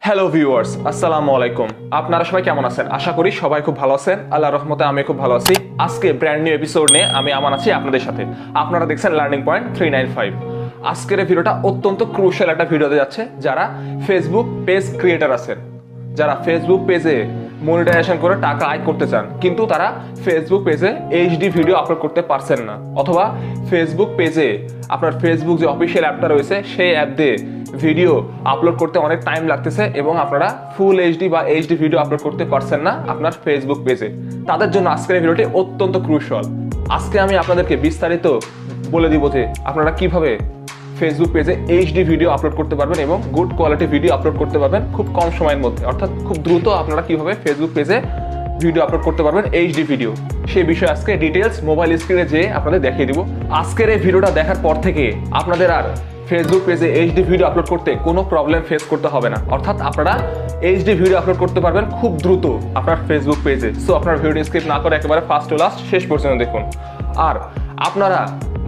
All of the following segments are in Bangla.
হ্যালো ভিউয়ার্স, আসসালামু আলাইকুম। আপনারা সবাই কেমন আছেন? আশা করি সবাই খুব ভালো আছেন। আল্লাহর রহমতে আমি খুব ভালো আছি। আজকে ব্র্যান্ড নিউ এপিসোড নিয়ে আমি আমান আছি আপনাদের সাথে। আপনারা দেখছেন লার্নিং পয়েন্ট 395। আজকের এই ভিডিওটা অত্যন্ত ক্রুশাল একটা ভিডিওতে যাচ্ছে যারা ফেসবুক পেজ ক্রিয়েটার আছেন, যারা ফেসবুক পেজে মনিটাইজেশন করে টাকা আয় করতে চান, কিন্তু তারা ফেসবুক পেজে এইচডি ভিডিও আপলোড করতে পারছেন না, অথবা ফেসবুক পেজে আপনার ফেসবুক যে অফিসিয়াল অ্যাপটা রয়েছে সেই অ্যাপ দিয়ে ভিডিও আপলোড করতে অনেক টাইম লাগতেছে এবং আপনারা ফুল এইচডি বা এইচডি ভিডিও আপলোড করতে পারছেন না আপনার ফেসবুক পেজে। তাদের জন্য আজকের এই ভিডিওটি অত্যন্ত ক্রুশাল। আজকে আমি আপনাদেরকে বিস্তারিত বলে দিব যে আপনারা কিভাবে ফেসবুক পেজে এইচডি ভিডিও আপলোড করতে পারবেন এবং গুড কোয়ালিটি ভিডিও আপলোড করতে পারবেন খুব কম সময়ের মধ্যে, অর্থাৎ খুব দ্রুত আপনারা কিভাবে ফেসবুক পেজে ভিডিও আপলোড করতে পারবেন এইচডি ভিডিও, সেই বিষয়ে আজকে ডিটেলস মোবাইল স্ক্রিনে যেয়ে আপনাদের দেখিয়ে দিব। আজকের এই ভিডিওটা দেখার পর থেকে আপনাদের আর ফেসবুক পেজে এইচডি ভিডিও আপলোড করতে কোনো প্রবলেম ফেস করতে হবে না, অর্থাৎ আপনারা এইচডি ভিডিও আপলোড করতে পারবেন খুব দ্রুত আপনার ফেসবুক পেজে। সো আপনার ভিডিও স্কিপ না করে একেবারে ফার্স্ট টু লাস্ট শেষ পর্যন্ত দেখুন। আর আপনারা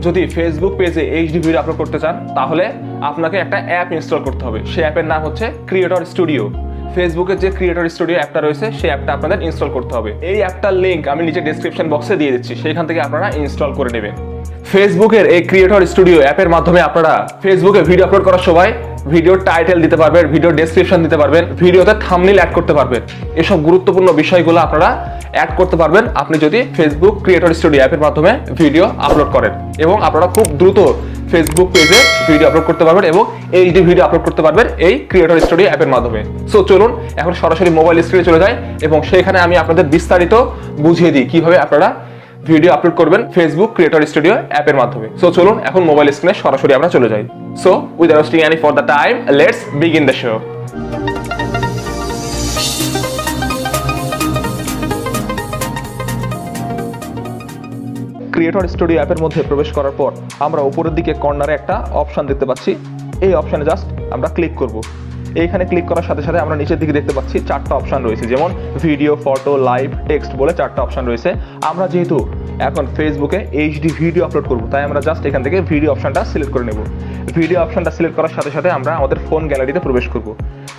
যদি ফেসবুক পেজে এইচডি ভিডিও আপলোড করতে চান তাহলে আপনাকে একটা অ্যাপ ইনস্টল করতে হবে। সেই অ্যাপের নাম হচ্ছে ক্রিয়েটর স্টুডিও। ফেসবুকের যে ক্রিয়েটর স্টুডিও অ্যাপটা রয়েছে সেই অ্যাপটা আপনাদের ইনস্টল করতে হবে। এই অ্যাপটার লিঙ্ক আমি নিচে ডেসক্রিপশন বক্সে দিয়ে দিচ্ছি, সেখান থেকে আপনারা ইনস্টল করে নেবেন। ফেসবুকের এই ক্রিয়েটর স্টুডিও অ্যাপের মাধ্যমে আপনারা ফেসবুকে ভিডিও আপলোড করার সময় ভিডিওর টাইটেল দিতে পারবেন, ভিডিও ডেসক্রিপশন দিতে পারবেন, ভিডিওতে থাম্বনেইল অ্যাড করতে পারবেন। এসব গুরুত্বপূর্ণ বিষয়গুলো আপনারা অ্যাড করতে পারবেন আপনি যদি ফেসবুক ক্রিয়েটর স্টুডিও অ্যাপের মাধ্যমে ভিডিও আপলোড করেন, এবং আপনারা খুব দ্রুত ফেসবুক পেজে ভিডিও আপলোড করতে পারবেন এবং এইচডি ভিডিও আপলোড করতে পারবেন এই ক্রিয়েটর স্টুডিও অ্যাপের মাধ্যমে। সো চলুন এখন সরাসরি মোবাইল স্ক্রিনে চলে যাই এবং সেখানে আমি আপনাদের বিস্তারিত বুঝিয়ে দিই কিভাবে আপনারা ভিডিও আপলোড করবেন ফেসবুক ক্রিয়েটর স্টুডিও অ্যাপের মাধ্যমে। সো চলুন এখন মোবাইল স্ক্রিনে সরাসরি আমরা চলে যাই। So without wasting any for the time, let's begin the show. Creator studio অ্যাপের মধ্যে প্রবেশ করার পর আমরা উপরের দিকে কর্নারে একটা অপশন দেখতে পাচ্ছি। এই অপশনে জাস্ট আমরা ক্লিক করব। এইখানে ক্লিক করার সাথে সাথে আমরা নিচের দিকে দেখতে পাচ্ছি চারটা অপশন রয়েছে, যেমন ভিডিও, ফটো, লাইভ, টেক্সট বলে চারটা অপশন রয়েছে। আমরা যেহেতু এখন ফেসবুকে এইচডি ভিডিও আপলোড করব, তাই আমরা জাস্ট এখান থেকে ভিডিও অপশনটা সিলেক্ট করে নেব। ভিডিও অপশনটা সিলেক্ট করার সাথে সাথে আমরা আমাদের ফোন গ্যালারিতে প্রবেশ করব।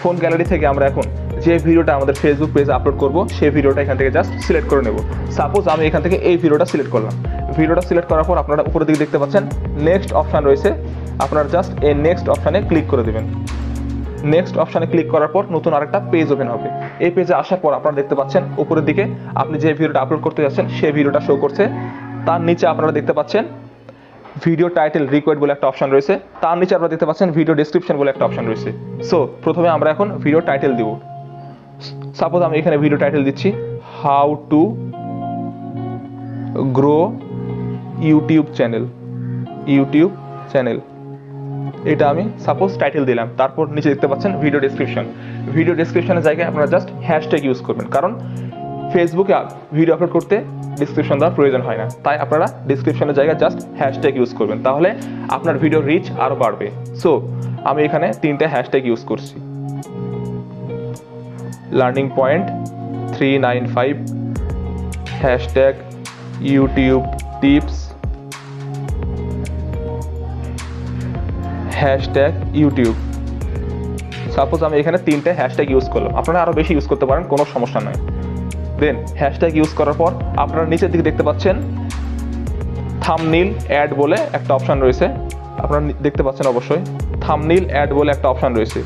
ফোন গ্যালারি থেকে আমরা এখন যে ভিডিওটা আমাদের ফেসবুক পেজে আপলোড করব সেই ভিডিওটা এখান থেকে জাস্ট সিলেক্ট করে নেব। সাপোজ আমি এখান থেকে এই ভিডিওটা সিলেক্ট করলাম। ভিডিওটা সিলেক্ট করার পর আপনারা উপরের দিকে দেখতে পাচ্ছেন নেক্সট অপশন রয়েছে, আপনারা জাস্ট এই নেক্সট অপশনে ক্লিক করে দেবেন। নেক্সট অপশনে ক্লিক করার পর নতুন আরেকটা পেজ ওপেন হবে। এই পেজে আসার পর আপনারা দেখতে পাচ্ছেন উপরের দিকে আপনি যে ভিডিওটা আপলোড করতে যাচ্ছেন সেই ভিডিওটা শো করছে। তার নিচে আপনারা দেখতে পাচ্ছেন ভিডিও টাইটেল রিকোয়েস্ট বলে একটা অপশন রয়েছে, তার নিচে আপনারা দেখতে পাচ্ছেন ভিডিও ডেসক্রিপশন বলে একটা অপশন রয়েছে। সো প্রথমে আমরা এখন ভিডিও টাইটেল দিব। সাপোজ আমি এখানে ভিডিও টাইটেল দিচ্ছি how to grow YouTube channel. এটা আমি সাপোজ টাইটেল দিলাম। তারপর নিচে দেখতে পাচ্ছেন ভিডিও ডেসক্রিপশন। ভিডিও ডেসক্রিপশনের জায়গায় আপনারা জাস্ট হ্যাশট্যাগ ইউজ করবেন, কারণ ফেসবুকে ভিডিও আপলোড করতে ডিসক্রিপশন দেওয়ার প্রয়োজন হয় না, তাই আপনারা ডিসক্রিপশনের জায়গায় জাস্ট হ্যাশট্যাগ ইউজ করবেন, তাহলে আপনার ভিডিও রিচ আরও বাড়বে। সো আমি এখানে তিনটে হ্যাশট্যাগ ইউজ করছি। Learning point 395, hashtag YouTube tips, hashtag YouTube. Suppose আমি এখানে তিনটে হ্যাশট্যাগ ইউজ করলাম, আপনারা আরও বেশি ইউজ করতে পারেন, কোনো সমস্যা নয়। দেন হ্যাশট্যাগ ইউজ করার পর আপনারা নিচের দিকে দেখতে পাচ্ছেন থাম্বনেইল অ্যাড বলে একটা অপশন রয়েছে, আপনারা দেখতে পাচ্ছেন অবশ্যই থাম্বনেইল অ্যাড বলে একটা অপশন রয়েছে।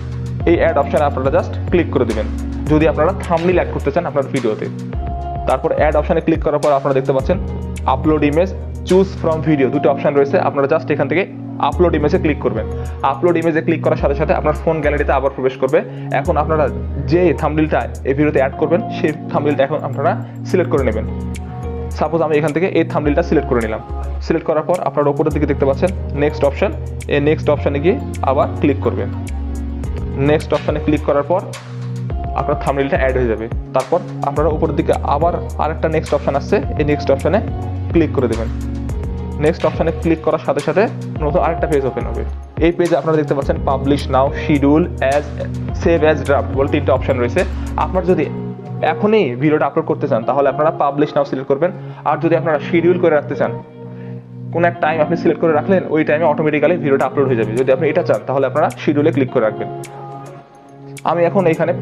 এই অ্যাড অপশানে আপনারা জাস্ট ক্লিক করে দেবেন যদি আপনারা থাম্বনেইল অ্যাড করতে চান আপনার ভিডিওতে। তারপর অ্যাড অপশানে ক্লিক করার পর আপনারা দেখতে পাচ্ছেন upload image, choose from video, দুটো অপশন রয়েছে। আপনারা জাস্ট এখান থেকে আপলোড ইমেজে ক্লিক করবেন। আপলোড ইমেজে ক্লিক করার সাথে সাথে আপনার ফোন গ্যালারিতে আবার প্রবেশ করবে। এখন আপনারা যে থাম্বনেইলটা এই ভিডিওতে অ্যাড করবেন সেই থাম্বনেইলটা এখন আপনারা সিলেক্ট করে নেবেন। সাপোজ আমি এখান থেকে এই থাম্বনেইলটা সিলেক্ট করে নিলাম। সিলেক্ট করার পর আপনারা উপরের দিকে দেখতে পাচ্ছেন নেক্সট অপশন। এই নেক্সট অপশানে গিয়ে আবার ক্লিক করবেন। নেক্সট অপশানে ক্লিক করার পর আপনার থাম্বনেইলটা অ্যাড হয়ে যাবে। তারপর আপনারা উপরের দিকে আবার আরেকটা নেক্সট অপশান আসছে, এই নেক্সট অপশানে ক্লিক করে দেবেন। নেক্সট অপশানে ক্লিক করার সাথে সাথে নতুন আরেকটা পেজ ওপেন হবে। এই পেজে আপনারা দেখতে পাচ্ছেন publish now, schedule, as, save as draft বলে তিনটে অপশন রয়েছে। আপনার যদি এখনই ভিডিওটা আপলোড করতে চান তাহলে আপনারা পাবলিশ নাও সিলেক্ট করবেন। আর যদি আপনারা শিডিউল করে রাখতে চান, কোন এক টাইম আপনি সিলেক্ট করে রাখলেন, ওই টাইমে অটোমেটিক্যালি ভিডিওটা আপলোড হয়ে যাবে। যদি আপনি এটা চান তাহলে আপনারা শিডিউলে ক্লিক করে রাখবেন। আমি এখন এইখানে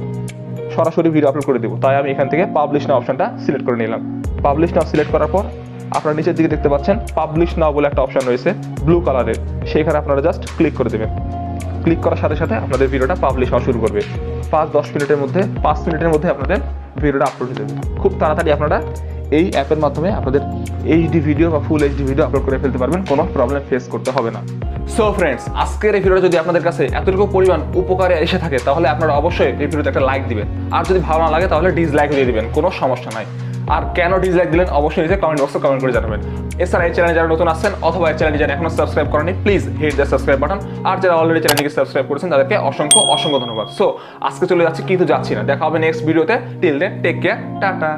সরাসরি ভিডিও আপলোড করে দেবো, তাই আমি এখান থেকে পাবলিশ নাও অপশনটা সিলেক্ট করে নিলাম। পাবলিশ নাও সিলেক্ট করার পর আপনারা নিচের দিকে দেখতে পাচ্ছেন পাবলিশ নাও বলে একটা অপশন রয়েছে ব্লু কালারের, সেইখানে আপনারা জাস্ট ক্লিক করে দেবেন। ক্লিক করার সাথে সাথে আপনাদের ভিডিওটা পাবলিশ হওয়া শুরু করবে। 5 মিনিটের মধ্যে আপনাদের ভিডিওটা আপলোড হয়ে যাবে। খুব তাড়াতাড়ি আপনারা এই অ্যাপের মাধ্যমে আপনাদের এইচডি ভিডিও বা ফুল এইচডি ভিডিও আপলোড করে ফেলতে পারবেন, কোনো প্রবলেম ফেস করতে হবে না। সো ফ্রেন্ডস, আজকের এই ভিডিওটা যদি আপনাদের কাছে এতটুকু পরিমাণ উপকারে এসে থাকে তাহলে আপনারা অবশ্যই এই ভিডিওতে একটা লাইক দিবেন, আর যদি ভালো না লাগে তাহলে ডিসলাইক দিয়ে দিবেন, কোনো সমস্যা নাই। আর কেন ডিসলাইক দিলেন অবশ্যই নিচে কমেন্ট বক্সে কমেন্ট করে জানাবেন। এছাড়া এই চ্যানেলে যারা নতুন আসছেন অথবা এই চ্যানেলটি যারা এখনো সাবস্ক্রাইব করেনি, please hit the subscribe button. আর যারা অলরেডি চ্যানেলটিকে সাবস্ক্রাইব করেছেন তাদেরকে অসংখ্য ধন্যবাদ। সো আজকে চলে যাচ্ছি, কিন্তু যাচ্ছি না, দেখা হবে নেক্সট ভিডিওতে। Till then take care, tata.